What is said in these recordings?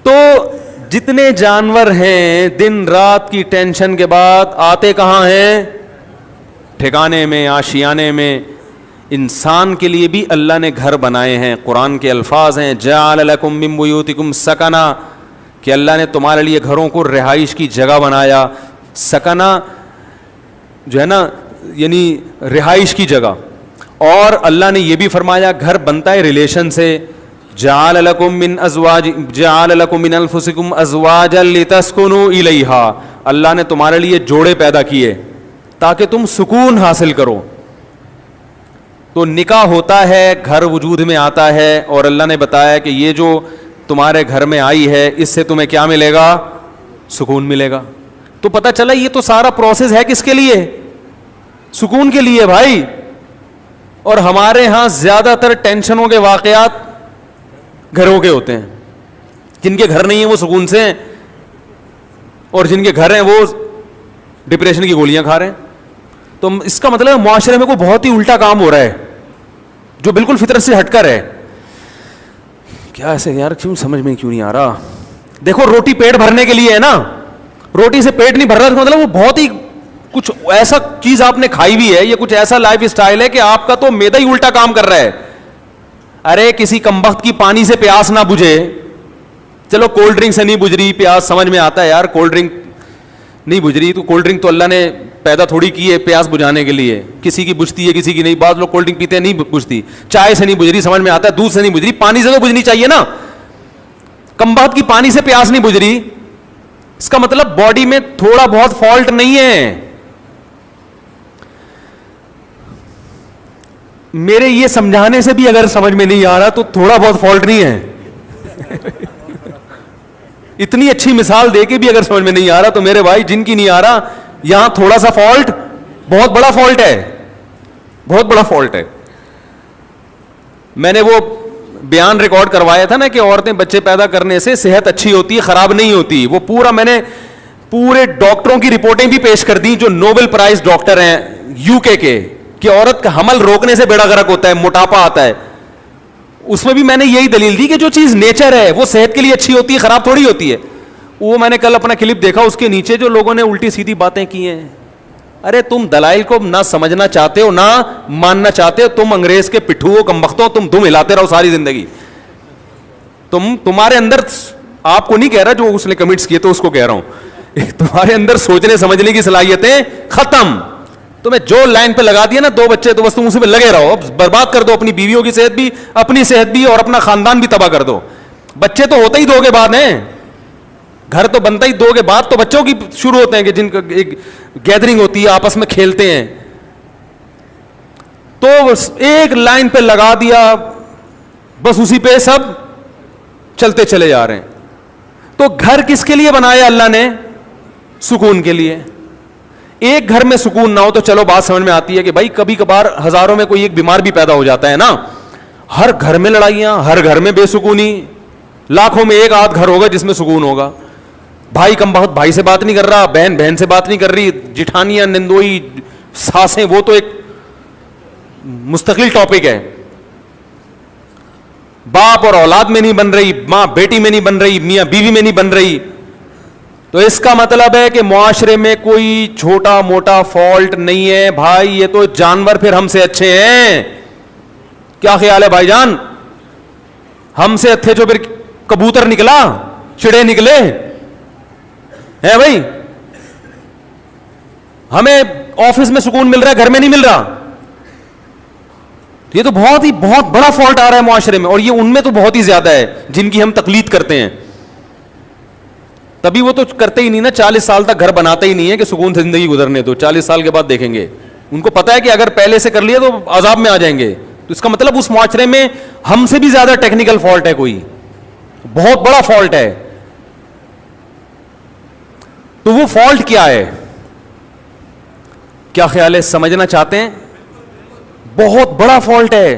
تو جتنے جانور ہیں دن رات کی ٹینشن کے بعد آتے کہاں ہیں؟ ٹھکانے میں، آشیانے میں. انسان کے لیے بھی اللہ نے گھر بنائے ہیں. قرآن کے الفاظ ہیں جعل لکم من بیوتکم سکنا، کہ اللہ نے تمہارے لیے گھروں کو رہائش کی جگہ بنایا. سکنا جو ہے نا یعنی رہائش کی جگہ. اور اللہ نے یہ بھی فرمایا گھر بنتا ہے ریلیشن سے. جعل لکم من انفسکم ازواجا لتسکنوا الیہا، اللہ نے تمہارے لیے جوڑے پیدا کیے تاکہ تم سکون حاصل کرو. تو نکاح ہوتا ہے، گھر وجود میں آتا ہے، اور اللہ نے بتایا کہ یہ جو تمہارے گھر میں آئی ہے اس سے تمہیں کیا ملے گا؟ سکون ملے گا. تو پتہ چلا یہ تو سارا پروسیس ہے کس کے لیے؟ سکون کے لیے بھائی. اور ہمارے ہاں زیادہ تر ٹینشنوں کے واقعات گھروں کے ہوتے ہیں. جن کے گھر نہیں ہیں وہ سکون سے ہیں، اور جن کے گھر ہیں وہ ڈپریشن کی گولیاں کھا رہے ہیں. تو اس کا مطلب معاشرے میں کوئی بہت ہی الٹا کام ہو رہا ہے جو بالکل فطرت سے ہٹ کر ہے. کیا ایسے یار کیوں سمجھ میں کیوں نہیں آ رہا؟ دیکھو روٹی پیٹ بھرنے کے لیے ہے نا، روٹی سے پیٹ نہیں بھر رہا، مطلب وہ بہت ہی کچھ ایسا چیز آپ نے کھائی بھی ہے، یہ کچھ ایسا لائف اسٹائل ہے کہ آپ کا تو میدا ہی الٹا کام کر رہا ہے. ارے کسی کمبخت کی پانی سے پیاس نہ بجھے، چلو کولڈ ڈرنک سے نہیں بجھ رہی پیاس، سمجھ میں آتا ہے یار کولڈ ڈرنک نہیں بجھ رہی، تو کولڈ ڈرنک تو اللہ نے پیدا تھوڑی کی ہے پیاس بجھانے کے لیے. کسی کی بجھتی ہے کسی کی نہیں. بعض لوگ کولڈ ڈرنک پیتے ہیں نہیں بجھتی. چائے سے نہیں بجھ رہی سمجھ میں آتا ہے، دودھ سے نہیں بجھ رہی، پانی سے تو بجھنی چاہیے نا. کمبخت کی پانی سے پیاس نہیں بجھ رہی، اس کا مطلب باڈی میں تھوڑا بہت فالٹ نہیں ہے. میرے یہ سمجھانے سے بھی اگر سمجھ میں نہیں آ رہا تو تھوڑا بہت فالٹ نہیں ہے. اتنی اچھی مثال دے کے بھی اگر سمجھ میں نہیں آ رہا تو میرے بھائی جن کی نہیں آ رہا، یہاں تھوڑا سا فالٹ بہت بڑا فالٹ ہے، بہت بڑا فالٹ ہے. میں نے وہ بیان ریکارڈ کروایا تھا نا کہ عورتیں بچے پیدا کرنے سے صحت اچھی ہوتی ہے، خراب نہیں ہوتی. وہ پورا میں نے پورے ڈاکٹروں کی رپورٹیں بھی پیش کر دی جو نوبل پرائز ڈاکٹر ہیں یو کے کہ عورت کا حمل روکنے سے بیڑا غرق ہوتا ہے، موٹاپا آتا ہے. اس میں بھی میں نے یہی دلیل دی کہ جو چیز نیچر ہے وہ صحت کے لیے اچھی ہوتی ہے، خراب تھوڑی ہوتی ہے. وہ میں نے کل اپنا کلپ دیکھا، اس کے نیچے جو لوگوں نے الٹی سیدھی باتیں کی ہیں. ارے تم دلائل کو نہ سمجھنا چاہتے ہو نہ ماننا چاہتے ہو، تم انگریز کے پٹھو ہو، کمبختوں، تم دم ہلاتے رہو ساری زندگی. تمہارے اندر، آپ کو نہیں کہہ رہا جو اس نے کمنٹس کیے تو اس کو کہہ رہا ہوں، تمہارے اندر سوچنے سمجھنے کی صلاحیتیں ختم. تمہیں جو لائن پہ لگا دیا نا 2 بچے تو بس تم اسی پہ لگے رہو. اب برباد کر دو اپنی بیویوں کی صحت بھی، اپنی صحت بھی، اور اپنا خاندان بھی تباہ کر دو. بچے تو ہوتے ہی 2 کے بعد ہیں، گھر تو بنتا ہی 2 کے بعد تو بچوں کی شروع ہوتے ہیں کہ جن کا ایک گیدرنگ ہوتی ہے، آپس میں کھیلتے ہیں. تو ایک لائن پہ لگا دیا، بس اسی پہ سب چلتے چلے جا رہے ہیں. تو گھر کس کے لیے بنایا اللہ نے؟ سکون کے لیے. ایک گھر میں سکون نہ ہو تو چلو بات سمجھ میں آتی ہے کہ بھائی کبھی کبھار ہزاروں میں کوئی ایک بیمار بھی پیدا ہو جاتا ہے نا. ہر گھر میں لڑائیاں، ہر گھر میں بے سکونی، لاکھوں میں ایک آدھ گھر ہوگا جس میں سکون ہوگا. بھائی کم بہت بھائی سے بات نہیں کر رہا، بہن بہن سے بات نہیں کر رہی، جٹھانیاں، نندوئی، ساسیں، وہ تو ایک مستقل ٹاپک ہے. باپ اور اولاد میں نہیں بن رہی، ماں بیٹی میں نہیں بن رہی، میاں بیوی میں نہیں بن رہی. تو اس کا مطلب ہے کہ معاشرے میں کوئی چھوٹا موٹا فالٹ نہیں ہے بھائی. یہ تو جانور پھر ہم سے اچھے ہیں. کیا خیال ہے بھائی جان؟ ہم سے اچھے جو پھر کبوتر نکلا، چڑے نکلے ہیں بھائی. ہمیں آفس میں سکون مل رہا ہے، گھر میں نہیں مل رہا. یہ تو بہت بڑا فالٹ آ رہا ہے معاشرے میں، اور یہ ان میں تو بہت ہی زیادہ ہے جن کی ہم تقلید کرتے ہیں. تبھی وہ تو کرتے ہی نہیں نا، 40 سال تک گھر بناتے ہی نہیں ہے کہ سکون سے زندگی گزرنے دو، 40 سال کے بعد دیکھیں گے. ان کو پتا ہے کہ اگر پہلے سے کر لیا تو عذاب میں آ جائیں گے. تو اس کا مطلب اس معاشرے میں ہم سے بھی زیادہ ٹیکنیکل فالٹ ہے، کوئی بہت بڑا فالٹ ہے. تو وہ فالٹ کیا ہے؟ کیا خیال ہے؟ سمجھنا چاہتے ہیں؟ بہت بڑا فالٹ ہے.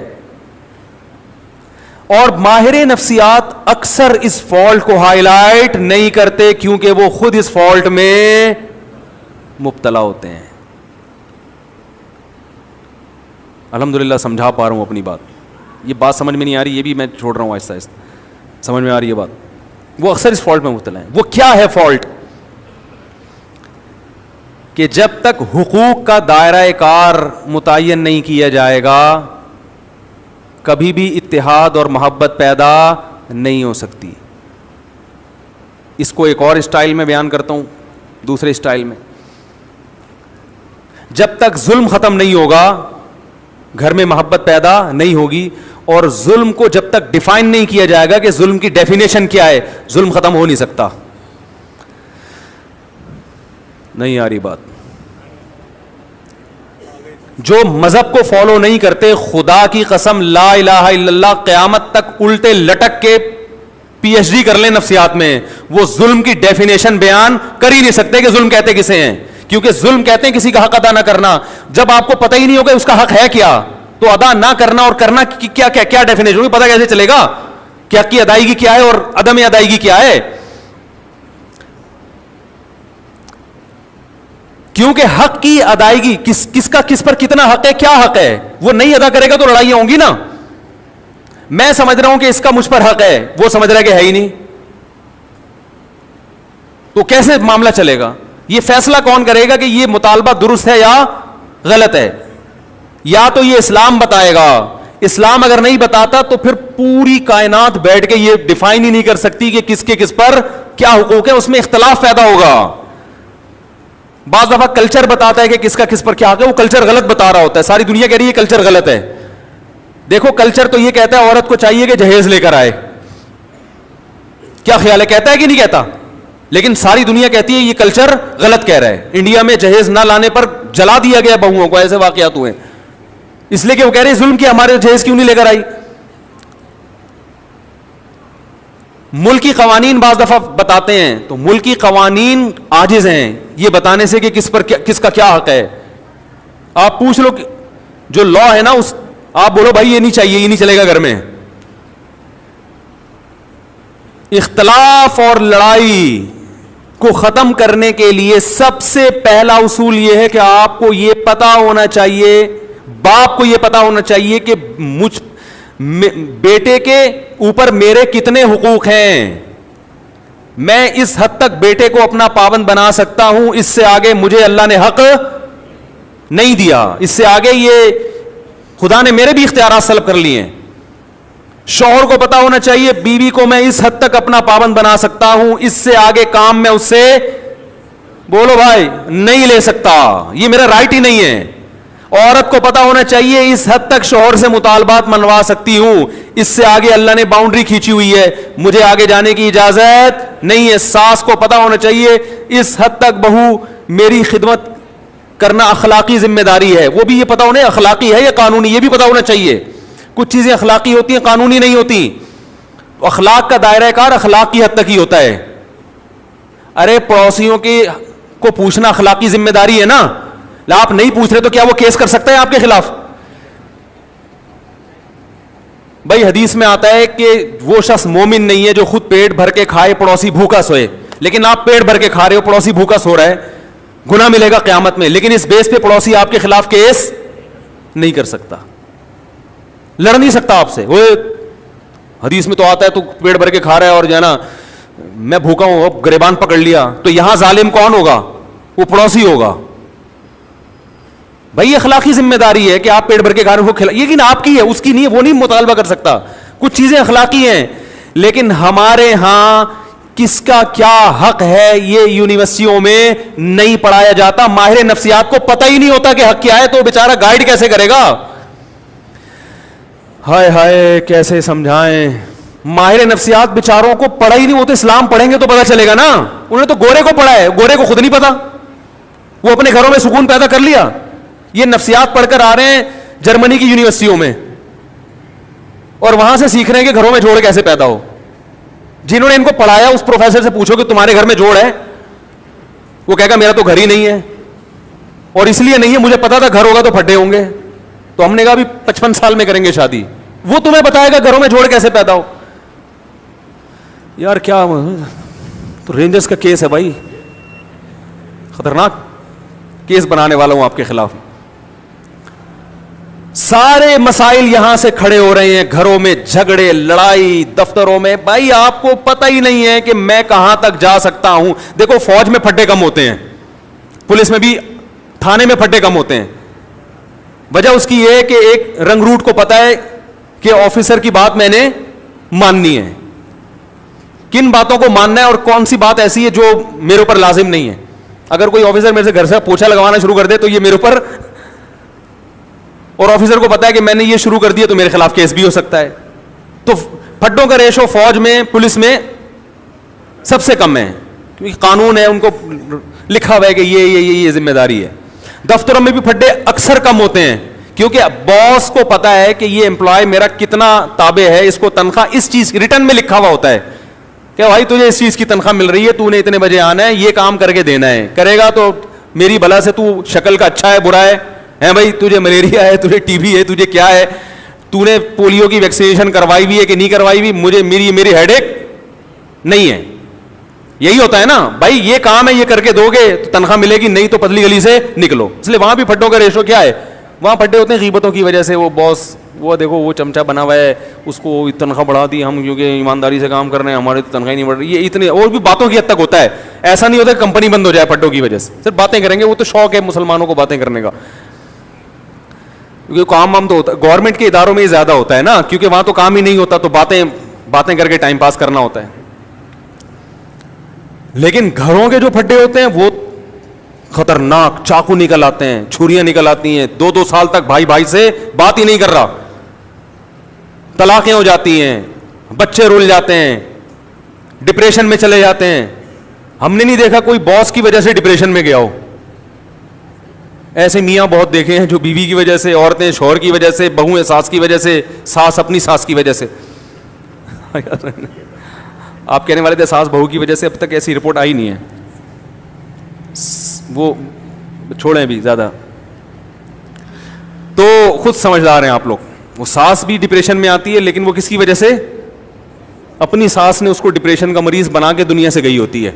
اور ماہر نفسیات اکثر اس فالٹ کو ہائی لائٹ نہیں کرتے کیونکہ وہ خود اس فالٹ میں مبتلا ہوتے ہیں. الحمدللہ سمجھا پا رہا ہوں اپنی بات. یہ بات سمجھ میں نہیں آ رہی، یہ بھی میں چھوڑ رہا ہوں آہستہ آہستہ. سمجھ میں آ رہی ہے بات؟ وہ اکثر اس فالٹ میں مبتلا ہیں. وہ کیا ہے فالٹ؟ کہ جب تک حقوق کا دائرہ کار متعین نہیں کیا جائے گا کبھی بھی اتحاد اور محبت پیدا نہیں ہو سکتی. اس کو ایک اور اسٹائل میں بیان کرتا ہوں, دوسرے اسٹائل میں. جب تک ظلم ختم نہیں ہوگا گھر میں محبت پیدا نہیں ہوگی, اور ظلم کو جب تک ڈیفائن نہیں کیا جائے گا کہ ظلم کی ڈیفینیشن کیا ہے, ظلم ختم ہو نہیں سکتا. نہیں آ رہی بات. جو مذہب کو فالو نہیں کرتے, خدا کی قسم لا الہ الا اللہ, قیامت تک الٹے لٹک کے پی ایچ ڈی کر لیں نفسیات میں, وہ ظلم کی ڈیفینیشن بیان کر ہی نہیں سکتے کہ ظلم کہتے کسے ہیں. کیونکہ ظلم کہتے ہیں کسی کا حق ادا نہ کرنا. جب آپ کو پتہ ہی نہیں ہوگا اس کا حق ہے کیا, تو ادا نہ کرنا اور کرنا کیا کیا کیا ڈیفینیشن ہوگی, پتہ کیسے چلے گا کہ حق کی ادائیگی کیا ہے اور عدم ادائیگی کیا ہے. کیونکہ حق کی ادائیگی کس کا کس پر کتنا حق ہے, کیا حق ہے, وہ نہیں ادا کرے گا تو لڑائیاں ہوں گی نا. میں سمجھ رہا ہوں کہ اس کا مجھ پر حق ہے, وہ سمجھ رہا ہے کہ ہے ہی نہیں, تو کیسے معاملہ چلے گا؟ یہ فیصلہ کون کرے گا کہ یہ مطالبہ درست ہے یا غلط ہے؟ یا تو یہ اسلام بتائے گا. اسلام اگر نہیں بتاتا تو پھر پوری کائنات بیٹھ کے یہ ڈیفائن ہی نہیں کر سکتی کہ کس کے کس پر کیا حقوق ہے, اس میں اختلاف پیدا ہوگا. بعض دفعہ کلچر بتاتا ہے کہ کس کا کس پر کیا حق ہے, وہ کلچر غلط بتا رہا ہوتا ہے, ساری دنیا کہہ رہی ہے کلچر غلط ہے. دیکھو کلچر تو یہ کہتا ہے عورت کو چاہیے کہ جہیز لے کر آئے. کیا خیال ہے, کہتا ہے کہ نہیں کہتا؟ لیکن ساری دنیا کہتی ہے یہ کلچر غلط کہہ رہا ہے. انڈیا میں جہیز نہ لانے پر جلا دیا گیا بہوؤں کو, ایسے واقعات ہوئے, اس لیے کہ وہ کہہ رہے ہیں ظلم کیا, ہمارے جہیز کیوں نہیں لے کر آئی. ملکی قوانین بعض دفعہ بتاتے ہیں تو ملکی قوانین عاجز ہیں یہ بتانے سے کہ کس کا کیا حق ہے. آپ پوچھ لو جو لا ہے نا, اس آپ بولو بھائی یہ نہیں چاہیے, یہ نہیں چلے گا گھر میں. اختلاف اور لڑائی کو ختم کرنے کے لیے سب سے پہلا اصول یہ ہے کہ آپ کو یہ پتا ہونا چاہیے, باپ کو یہ پتا ہونا چاہیے کہ بیٹے کے اوپر میرے کتنے حقوق ہیں. میں اس حد تک بیٹے کو اپنا پابند بنا سکتا ہوں, اس سے آگے مجھے اللہ نے حق نہیں دیا, اس سے آگے یہ خدا نے میرے بھی اختیارات سلب کر لیے ہیں. شوہر کو پتا ہونا چاہیے بیوی کو میں اس حد تک اپنا پابند بنا سکتا ہوں, اس سے آگے کام میں اس سے بولو بھائی نہیں لے سکتا, یہ میرا رائٹ ہی نہیں ہے. عورت کو پتا ہونا چاہیے اس حد تک شوہر سے مطالبات منوا سکتی ہوں, اس سے آگے اللہ نے باؤنڈری کھینچی ہوئی ہے, مجھے آگے جانے کی اجازت نہیں ہے. ساس کو پتا ہونا چاہیے اس حد تک بہو میری خدمت کرنا اخلاقی ذمہ داری ہے, وہ بھی یہ پتا ہونا اخلاقی ہے یا قانونی, یہ بھی پتا ہونا چاہیے. کچھ چیزیں اخلاقی ہوتی ہیں, قانونی نہیں ہوتی. اخلاق کا دائرہ کار اخلاق کی حد تک ہی ہوتا ہے. ارے پڑوسیوں کو پوچھنا اخلاقی ذمہ داری ہے نا, آپ نہیں پوچھ رہے تو کیا وہ کیس کر سکتا ہے آپ کے خلاف؟ بھائی حدیث میں آتا ہے کہ وہ شخص مومن نہیں ہے جو خود پیٹ بھر کے کھائے پڑوسی بھوکا سوئے. لیکن آپ پیٹ بھر کے کھا رہے ہو, پڑوسی بھوکا سو رہا ہے, گناہ ملے گا قیامت میں, لیکن اس بیس پہ پڑوسی آپ کے خلاف کیس نہیں کر سکتا, لڑ نہیں سکتا آپ سے. وہ حدیث میں تو آتا ہے تو پیٹ بھر کے کھا رہا ہے اور جو ہے نا میں بھوکا ہوں, اب گریبان پکڑ لیا, تو یہاں ظالم کون ہوگا؟ وہ پڑوسی ہوگا. بھائی اخلاقی ذمہ داری ہے کہ آپ پیٹ بھر کے کھا رہے ہو, لیکن آپ کی ہے, اس کی نہیں ہے, وہ نہیں مطالبہ کر سکتا. کچھ چیزیں اخلاقی ہیں, لیکن ہمارے ہاں کس کا کیا حق ہے یہ یونیورسٹیوں میں نہیں پڑھایا جاتا. ماہر نفسیات کو پتہ ہی نہیں ہوتا کہ حق کیا ہے, تو بیچارہ گائیڈ کیسے کرے گا؟ ہائے ہائے کیسے سمجھائیں. ماہر نفسیات بیچاروں کو پڑھا ہی نہیں, ہوتے اسلام پڑھیں گے تو پتہ چلے گا نا. انہوں نے تو گورے کو پڑھا ہے, گورے کو خود نہیں پتا, وہ اپنے گھروں میں سکون پیدا کر لیا. یہ نفسیات پڑھ کر آ رہے ہیں جرمنی کی یونیورسٹیوں میں, اور وہاں سے سیکھ رہے ہیں کہ گھروں میں جوڑ کیسے پیدا ہو. جنہوں نے ان کو پڑھایا اس پروفیسر سے پوچھو کہ تمہارے گھر میں جوڑ ہے, وہ کہے گا میرا تو گھر ہی نہیں ہے, اور اس لیے نہیں ہے مجھے پتا تھا گھر ہوگا تو پھٹے ہوں گے. تو ہم نے کہا بھی 55 سال میں کریں گے شادی, وہ تمہیں بتائے گا گھروں میں جوڑ کیسے پیدا ہو. یار کیا تو رینجرز کا کیس ہے بھائی, خطرناک کیس بنانے والا ہوں آپ کے خلاف. سارے مسائل یہاں سے کھڑے ہو رہے ہیں, گھروں میں جھگڑے, لڑائی, دفتروں میں. بھائی آپ کو پتہ ہی نہیں ہے کہ میں کہاں تک جا سکتا ہوں. دیکھو فوج میں پھڈے کم ہوتے ہیں, پولیس میں بھی, تھانے میں پھڈے کم ہوتے ہیں. وجہ اس کی یہ کہ ایک رنگ روٹ کو پتا ہے کہ آفیسر کی بات میں نے ماننی ہے, کن باتوں کو ماننا ہے اور کون سی بات ایسی ہے جو میرے اوپر لازم نہیں ہے. اگر کوئی آفیسر میرے سے گھر سے پوچھا لگوانا شروع کر دے تو یہ میرے اوپر, اور آفیسر کو پتا ہے کہ میں نے یہ شروع کر دیا تو میرے خلاف کیس بھی ہو سکتا ہے. تو پھڈوں کا ریشو فوج میں, پولیس میں سب سے کم ہے, کیونکہ قانون ہے, ان کو لکھا ہوا ہے کہ یہ ذمہ داری ہے. دفتروں میں بھی پھڈے اکثر کم ہوتے ہیں, کیونکہ باس کو پتا ہے کہ یہ امپلائی میرا کتنا تابع ہے, اس کو تنخواہ اس چیز ریٹرن میں لکھا ہوا ہوتا ہے کہ بھائی تجھے اس چیز کی تنخواہ مل رہی ہے, تو نے اتنے بجے آنا ہے, یہ کام کر کے دینا ہے, کرے گا تو میری بلا سے, تو شکل کا اچھا ہے برا ہے بھائی, تجھے ملیریا ہے, تجھے ٹی بی ہے, تجھے کیا ہے, تو نے پولیو کی ویکسینیشن کروائی ہوئی ہے کہ نہیں کروائی ہوئی, مجھے میری ہیڈ ایک نہیں ہے. یہی ہوتا ہے نا بھائی, یہ کام ہے, یہ کر کے دو گے تو تنخواہ ملے گی, نہیں تو پتلی گلی سے نکلو. اس لیے وہاں بھی پھڈوں کا ریشو کیا ہے, وہاں پھڈے ہوتے ہیں غیبتوں کی وجہ سے. وہ باس, وہ دیکھو وہ چمچا بنا ہوا ہے, اس کو تنخواہ بڑھا دی ہم کیونکہ ایمانداری سے کام کر رہے ہیں, ہماری تو تنخواہ نہیں بڑھ رہی. یہ اتنے اور بھی باتوں کی حد تک ہوتا ہے. ایسا نہیں ہوتا کہ کمپنی بند ہو جائے پھڈوں کی وجہ سے, صرف باتیں کریں گے. وہ تو شوق ہے مسلمانوں کو باتیں کرنے کا, کیونکہ کام ہم تو ہوتا ہے گورنمنٹ کے اداروں میں ہی زیادہ ہوتا ہے نا, کیونکہ وہاں تو کام ہی نہیں ہوتا, تو باتیں کر کے ٹائم پاس کرنا ہوتا ہے. لیکن گھروں کے جو پھڈے ہوتے ہیں وہ خطرناک, چاقو نکل آتے ہیں, چھریاں نکل آتی ہیں, 2 سال تک بھائی سے بات ہی نہیں کر رہا, طلاقیں ہو جاتی ہیں, بچے رول جاتے ہیں, ڈپریشن میں چلے جاتے ہیں. ہم نے نہیں دیکھا کوئی باس کی وجہ سے ڈپریشن میں گیا ہو. ایسے میاں بہت دیکھے ہیں جو بیوی کی وجہ سے, عورتیں شوہر کی وجہ سے, بہویں ساس کی وجہ سے, ساس اپنی ساس کی وجہ سے. آپ کہنے والے تھے ساس بہو کی وجہ سے, اب تک ایسی رپورٹ آئی نہیں ہے, وہ چھوڑیں بھی زیادہ. تو خود سمجھدار ہیں آپ لوگ. وہ ساس بھی ڈپریشن میں آتی ہے, لیکن وہ کس کی وجہ سے, اپنی ساس نے اس کو ڈپریشن کا مریض بنا کے دنیا سے گئی ہوتی ہے,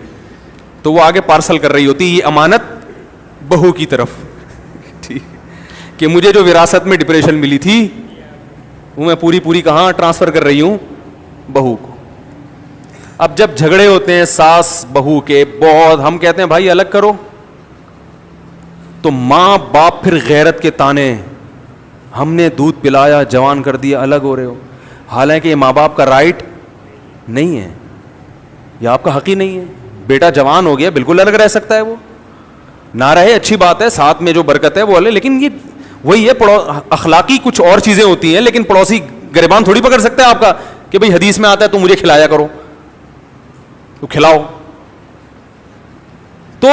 تو وہ آگے پارسل کر رہی ہوتی ہے یہ امانت بہو کی طرف, کہ مجھے جو وراثت میں ڈپریشن ملی تھی وہ میں پوری کہاں ٹرانسفر کر رہی ہوں, بہو کو. اب جب جھگڑے ہوتے ہیں ساس بہو کے بہت, ہم کہتے ہیں بھائی الگ کرو, تو ماں باپ پھر غیرت کے تانے, ہم نے دودھ پلایا جوان کر دیا, الگ ہو رہے ہو. حالانکہ یہ ماں باپ کا رائٹ نہیں ہے, یہ آپ کا حق ہی نہیں ہے. بیٹا جوان ہو گیا, بالکل الگ رہ سکتا ہے, وہ نہ رہے اچھی بات ہے, ساتھ میں جو برکت ہے وہ الگ, لیکن یہ وہی ہے اخلاقی کچھ اور چیزیں ہوتی ہیں. لیکن پڑوسی گریبان تھوڑی پکڑ سکتا ہے آپ کا کہ بھئی حدیث میں آتا ہے تو مجھے کھلایا کرو, تو کھلاؤ. تو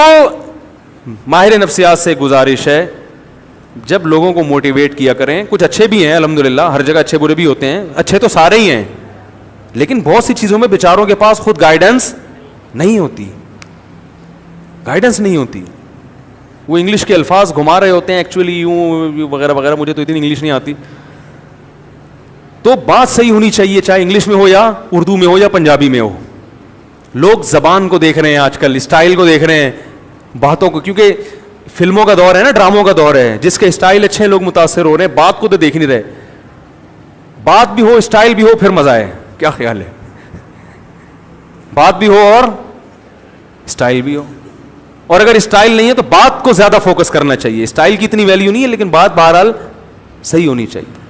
ماہر نفسیات سے گزارش ہے, جب لوگوں کو موٹیویٹ کیا کریں. کچھ اچھے بھی ہیں الحمدللہ, ہر جگہ اچھے برے بھی ہوتے ہیں, اچھے تو سارے ہی ہیں, لیکن بہت سی چیزوں میں بیچاروں کے پاس خود گائیڈنس نہیں ہوتی, گائیڈنس نہیں ہوتی. وہ انگلش کے الفاظ گھما رہے ہوتے ہیں ایکچولی یوں وغیرہ وغیرہ, مجھے تو اتنی انگلش نہیں آتی. تو بات صحیح ہونی چاہیے, چاہے انگلش میں ہو یا اردو میں ہو یا پنجابی میں ہو. لوگ زبان کو دیکھ رہے ہیں آج کل, اسٹائل کو دیکھ رہے ہیں, باتوں کو, کیونکہ فلموں کا دور ہے نا, ڈراموں کا دور ہے, جس کے اسٹائل اچھے ہیں لوگ متاثر ہو رہے ہیں, بات کو تو دیکھ نہیں رہے. بات بھی ہو اسٹائل بھی ہو پھر مزہ ہے. کیا خیال ہے, بات بھی ہو اور اسٹائل بھی ہو, اور اگر اسٹائل نہیں ہے تو بات کو زیادہ فوکس کرنا چاہیے. اسٹائل کی اتنی ویلیو نہیں ہے, لیکن بات بہرحال صحیح ہونی چاہیے.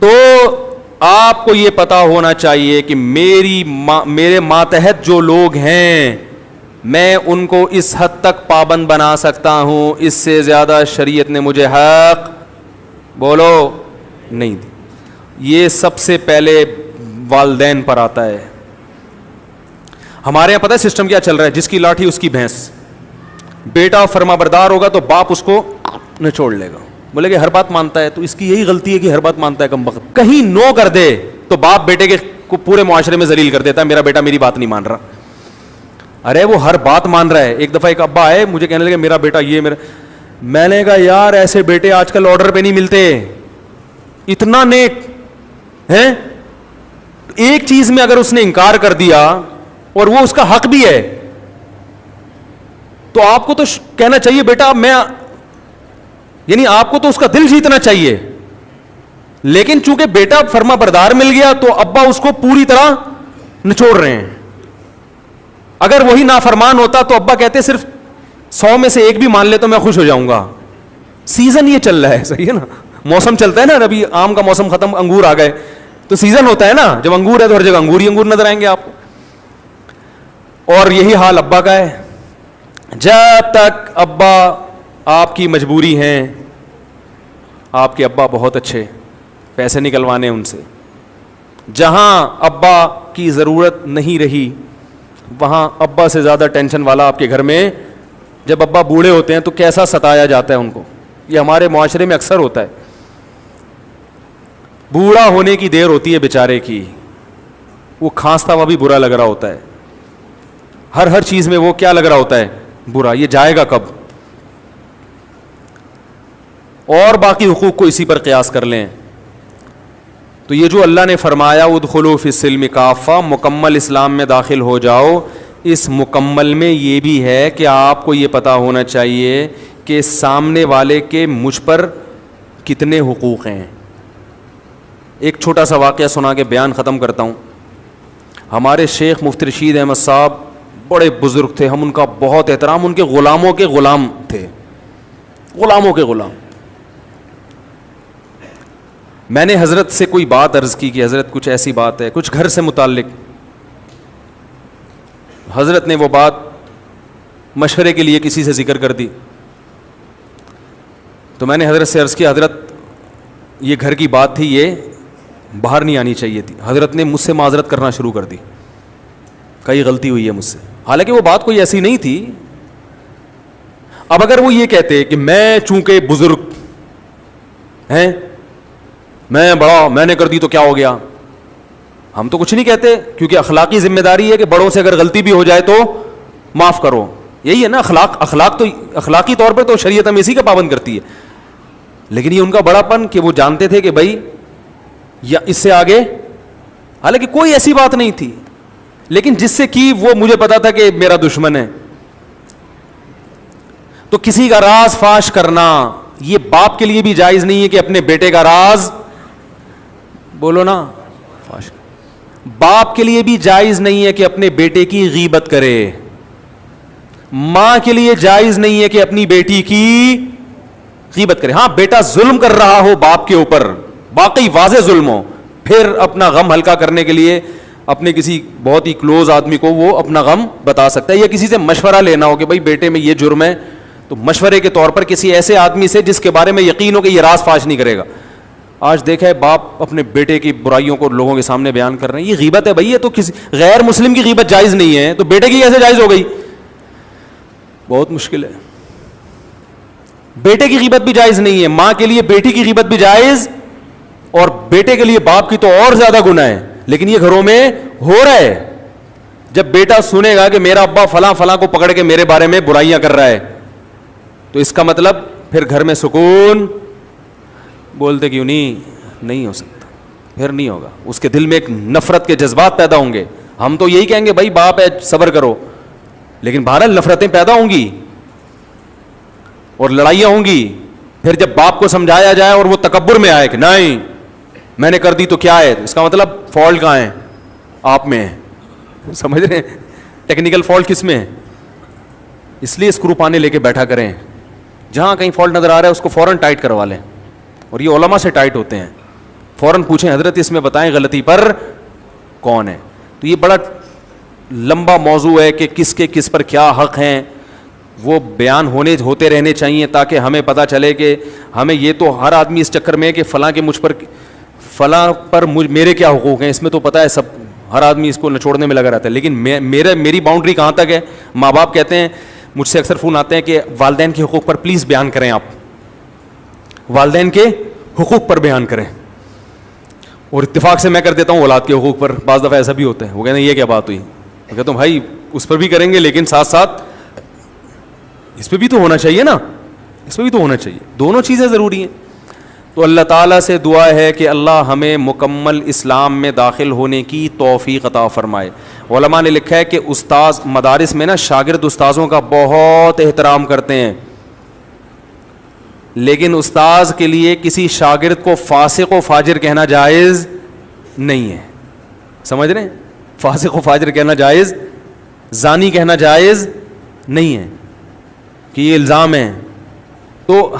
تو آپ کو یہ پتا ہونا چاہیے کہ میرے ماتحت جو لوگ ہیں, میں ان کو اس حد تک پابند بنا سکتا ہوں, اس سے زیادہ شریعت نے مجھے حق بولو نہیں دی. یہ سب سے پہلے والدین پر آتا ہے. ہمارے یہاں پتہ ہے سسٹم کیا چل رہا ہے, جس کی لاٹھی اس کی بھینس. بیٹا فرما بردار ہوگا تو باپ اس کو نچوڑ لے گا, بولے کہ ہر بات مانتا ہے, تو اس کی یہی غلطی ہے کہ ہر بات مانتا ہے. کم وقت کہیں نو کر دے تو باپ بیٹے کے کو پورے معاشرے میں ذلیل کر دیتا ہے, میرا بیٹا میری بات نہیں مان رہا. ارے وہ ہر بات مان رہا ہے. ایک دفعہ ایک ابا آئے مجھے کہنے لگے میرا بیٹا یہ میرا, میں نے کہا یار ایسے بیٹے آج کل آرڈر پہ نہیں ملتے, اتنا نیک ہیں. ایک چیز میں اگر اس نے انکار کر دیا اور وہ اس کا حق بھی ہے, تو آپ کو تو کہنا چاہیے بیٹا میں یعنی آپ کو تو اس کا دل جیتنا چاہیے, لیکن چونکہ بیٹا فرما بردار مل گیا تو ابا اس کو پوری طرح نچوڑ رہے ہیں. اگر وہی نافرمان ہوتا تو ابا کہتے صرف 100 میں سے 1 بھی مان لے تو میں خوش ہو جاؤں گا. سیزن یہ چل رہا ہے, صحیح ہے نا, موسم چلتا ہے نا, ابھی آم کا موسم ختم, انگور آ گئے, تو سیزن ہوتا ہے نا, جب انگور ہے تو ہر جگہ انگور ہی انگور نظر آئیں گے آپ کو. اور یہی حال ابا کا ہے. جب تک ابا آپ کی مجبوری ہیں, آپ کے ابا بہت اچھے, پیسے نکلوانے ان سے, جہاں ابا کی ضرورت نہیں رہی وہاں ابا سے زیادہ ٹینشن والا آپ کے گھر میں. جب ابا بوڑھے ہوتے ہیں تو کیسا ستایا جاتا ہے ان کو, یہ ہمارے معاشرے میں اکثر ہوتا ہے. بوڑھا ہونے کی دیر ہوتی ہے بیچارے کی, وہ کھانستا ہوا بھی برا لگ رہا ہوتا ہے, ہر چیز میں وہ کیا لگ رہا ہوتا ہے, برا, یہ جائے گا کب. اور باقی حقوق کو اسی پر قیاس کر لیں تو یہ جو اللہ نے فرمایا ادخلوا فی السلم کافہ, مکمل اسلام میں داخل ہو جاؤ, اس مکمل میں یہ بھی ہے کہ آپ کو یہ پتہ ہونا چاہیے کہ سامنے والے کے مجھ پر کتنے حقوق ہیں. ایک چھوٹا سا واقعہ سنا کے بیان ختم کرتا ہوں. ہمارے شیخ مفتی رشید احمد صاحب بڑے بزرگ تھے, ہم ان کا بہت احترام, ان کے غلاموں کے غلام تھے, غلاموں کے غلام. میں نے حضرت سے کوئی بات عرض کی کہ حضرت کچھ ایسی بات ہے, کچھ گھر سے متعلق. حضرت نے وہ بات مشورے کے لیے کسی سے ذکر کر دی. تو میں نے حضرت سے عرض کیا, حضرت یہ گھر کی بات تھی, یہ باہر نہیں آنی چاہیے تھی. حضرت نے مجھ سے معذرت کرنا شروع کر دی, کئی غلطی ہوئی ہے مجھ سے, حالانکہ وہ بات کوئی ایسی نہیں تھی. اب اگر وہ یہ کہتے کہ میں چونکہ بزرگ ہیں, میں بڑا, میں نے کر دی تو کیا ہو گیا, ہم تو کچھ نہیں کہتے, کیونکہ اخلاقی ذمہ داری ہے کہ بڑوں سے اگر غلطی بھی ہو جائے تو معاف کرو. یہی ہے نا اخلاق تو اخلاقی طور پر تو شریعت ہمیں اسی کا پابند کرتی ہے. لیکن یہ ان کا بڑا پن کہ وہ جانتے تھے کہ بھائی یا اس سے آگے, حالانکہ کوئی ایسی بات نہیں تھی, لیکن جس سے کی وہ مجھے پتا تھا کہ میرا دشمن ہے. تو کسی کا راز فاش کرنا یہ باپ کے لیے بھی جائز نہیں ہے کہ اپنے بیٹے کا راز, بولو نا, فاش. باپ کے لیے بھی جائز نہیں ہے کہ اپنے بیٹے کی غیبت کرے, ماں کے لیے جائز نہیں ہے کہ اپنی بیٹی کی غیبت کرے. ہاں بیٹا ظلم کر رہا ہو باپ کے اوپر, واقعی واضح ظلم ہو, پھر اپنا غم ہلکا کرنے کے لیے اپنے کسی بہت ہی کلوز آدمی کو وہ اپنا غم بتا سکتا ہے, یا کسی سے مشورہ لینا ہو کہ بھائی بیٹے میں یہ جرم ہے, تو مشورے کے طور پر کسی ایسے آدمی سے جس کے بارے میں یقین ہو کہ یہ راز فاش نہیں کرے گا. آج دیکھا ہے باپ اپنے بیٹے کی برائیوں کو لوگوں کے سامنے بیان کر رہے ہیں, یہ غیبت ہے بھائی, یہ تو کسی غیر مسلم کی غیبت جائز نہیں ہے, تو بیٹے کی کیسے جائز ہو گئی, بہت مشکل ہے. بیٹے کی غیبت بھی جائز نہیں ہے, ماں کے لیے بیٹی کی غیبت بھی جائز, اور بیٹے کے لیے باپ کی تو اور زیادہ گناہ ہے. لیکن یہ گھروں میں ہو رہا ہے. جب بیٹا سنے گا کہ میرا ابا فلاں فلاں کو پکڑ کے میرے بارے میں برائیاں کر رہا ہے, تو اس کا مطلب پھر گھر میں سکون, بولتے کیوں نہیں ہو سکتا, پھر نہیں ہوگا. اس کے دل میں ایک نفرت کے جذبات پیدا ہوں گے. ہم تو یہی کہیں گے بھائی باپ ہے صبر کرو, لیکن بہرحال نفرتیں پیدا ہوں گی اور لڑائیاں ہوں گی. پھر جب باپ کو سمجھایا جائے اور وہ تکبر میں آئے کہ نہیں میں نے کر دی تو کیا ہے, اس کا مطلب فالٹ کہاں ہے, آپ میں ہے. سمجھ رہے ہیں ٹیکنیکل فالٹ کس میں ہے. اس لیے اسکرو پانے لے کے بیٹھا کریں, جہاں کہیں فالٹ نظر آ رہا ہے اس کو فوراً ٹائٹ کروا لیں, اور یہ علماء سے ٹائٹ ہوتے ہیں. فوراً پوچھیں حضرت اس میں بتائیں غلطی پر کون ہے. تو یہ بڑا لمبا موضوع ہے کہ کس کے کس پر کیا حق ہیں, وہ بیان ہوتے رہنے چاہیے تاکہ ہمیں پتہ چلے کہ ہمیں یہ تو ہر آدمی اس چکر میں کہ فلاں کے مجھ پر فلاں پر میرے کیا حقوق ہیں, اس میں تو پتہ ہے سب, ہر آدمی اس کو نچوڑنے میں لگا رہتا ہے. لیکن میری باؤنڈری کہاں تک ہے. ماں باپ کہتے ہیں, مجھ سے اکثر فون آتے ہیں کہ والدین کے حقوق پر پلیز بیان کریں, آپ والدین کے حقوق پر بیان کریں, اور اتفاق سے میں کر دیتا ہوں اولاد کے حقوق پر. بعض دفعہ ایسا بھی ہوتا ہے, وہ کہتے ہیں یہ کیا بات ہوئی, میں کہتا ہوں بھائی اس پر بھی کریں گے لیکن ساتھ ساتھ اس پہ بھی تو ہونا چاہیے نا, اس پہ بھی تو ہونا چاہیے, دونوں چیزیں ضروری ہیں. تو اللہ تعالیٰ سے دعا ہے کہ اللہ ہمیں مکمل اسلام میں داخل ہونے کی توفیق عطا فرمائے. علماء نے لکھا ہے کہ استاذ مدارس میں نا شاگرد استاذوں کا بہت احترام کرتے ہیں, لیکن استاذ کے لیے کسی شاگرد کو فاسق و فاجر کہنا جائز نہیں ہے. سمجھ رہے ہیں؟ فاسق و فاجر کہنا جائز, زانی کہنا جائز نہیں ہے کہ یہ الزام ہے. تو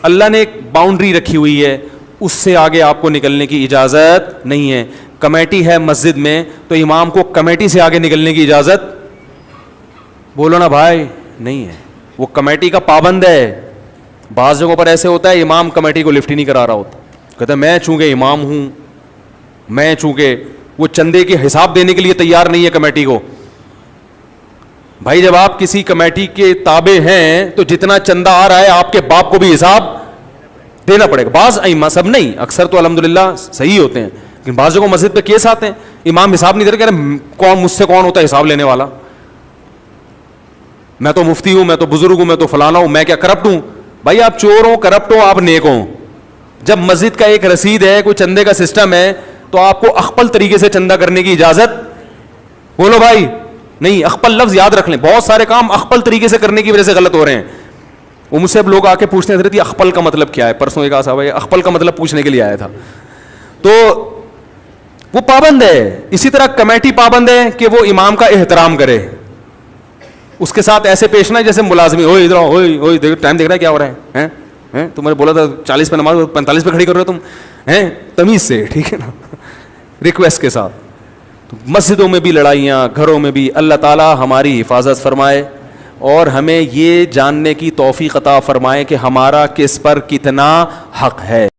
اللہ نے ایک باؤنڈری رکھی ہوئی ہے, اس سے آگے آپ کو نکلنے کی اجازت نہیں ہے. کمیٹی ہے مسجد میں تو امام کو کمیٹی سے آگے نکلنے کی اجازت, بولو نا بھائی, نہیں ہے. وہ کمیٹی کا پابند ہے. بعض جگہوں پر ایسے ہوتا ہے امام کمیٹی کو لفٹ ہی نہیں کرا رہا ہوتا, کہتا ہے میں چونکہ امام ہوں, میں چونکہ, وہ چندے کے حساب دینے کے لیے تیار نہیں ہے کمیٹی کو. بھائی جب آپ کسی کمیٹی کے تابع ہیں تو جتنا چندہ آ رہا ہے آپ کے باپ کو بھی حساب دینا پڑے گا. بعض ائمہ, سب نہیں, اکثر تو الحمدللہ صحیح ہوتے ہیں, لیکن بعض جگہوں مسجد پہ کیس آتے ہیں امام حساب نہیں دے رہے, کہہ رہے کون مجھ سے کون ہوتا ہے حساب لینے والا, میں تو مفتی ہوں, میں تو بزرگ ہوں, میں تو فلانا ہوں, میں کیا کرپٹ ہوں. بھائی آپ چور ہو, کرپٹ ہو, آپ نیک ہوں. جب مسجد کا ایک رسید ہے, کوئی چندے کا سسٹم ہے, تو آپ کو اخپل طریقے سے چندہ کرنے کی اجازت, بولو بھائی, نہیں. اخپل لفظ یاد رکھ لیں, بہت سارے کام اخپل طریقے سے کرنے کی وجہ سے غلط ہو رہے ہیں. وہ مجھ سے اب لوگ آ کے پوچھنے تھے اخپل کا مطلب کیا ہے, پرسوں ایک صاحب اخپل کا مطلب پوچھنے کے لیے آیا تھا. تو وہ پابند ہے. اسی طرح کمیٹی پابند ہے کہ وہ امام کا احترام کرے, اس کے ساتھ ایسے پیش نہ جیسے ملازمی, اوئے ادھر آؤ, اوئے ٹائم دیکھ رہا ہے کیا ہو رہا ہے, ہیں تم نے بولا تھا 40 پہ نماز 45 پہ کھڑی کر رہے ہو تم, ہیں تمیز سے, ٹھیک ہے نا, ریکویسٹ کے ساتھ. تو مسجدوں میں بھی لڑائیاں, گھروں میں بھی. اللہ تعالی ہماری حفاظت فرمائے اور ہمیں یہ جاننے کی توفیق عطا فرمائے کہ ہمارا کس پر کتنا حق ہے.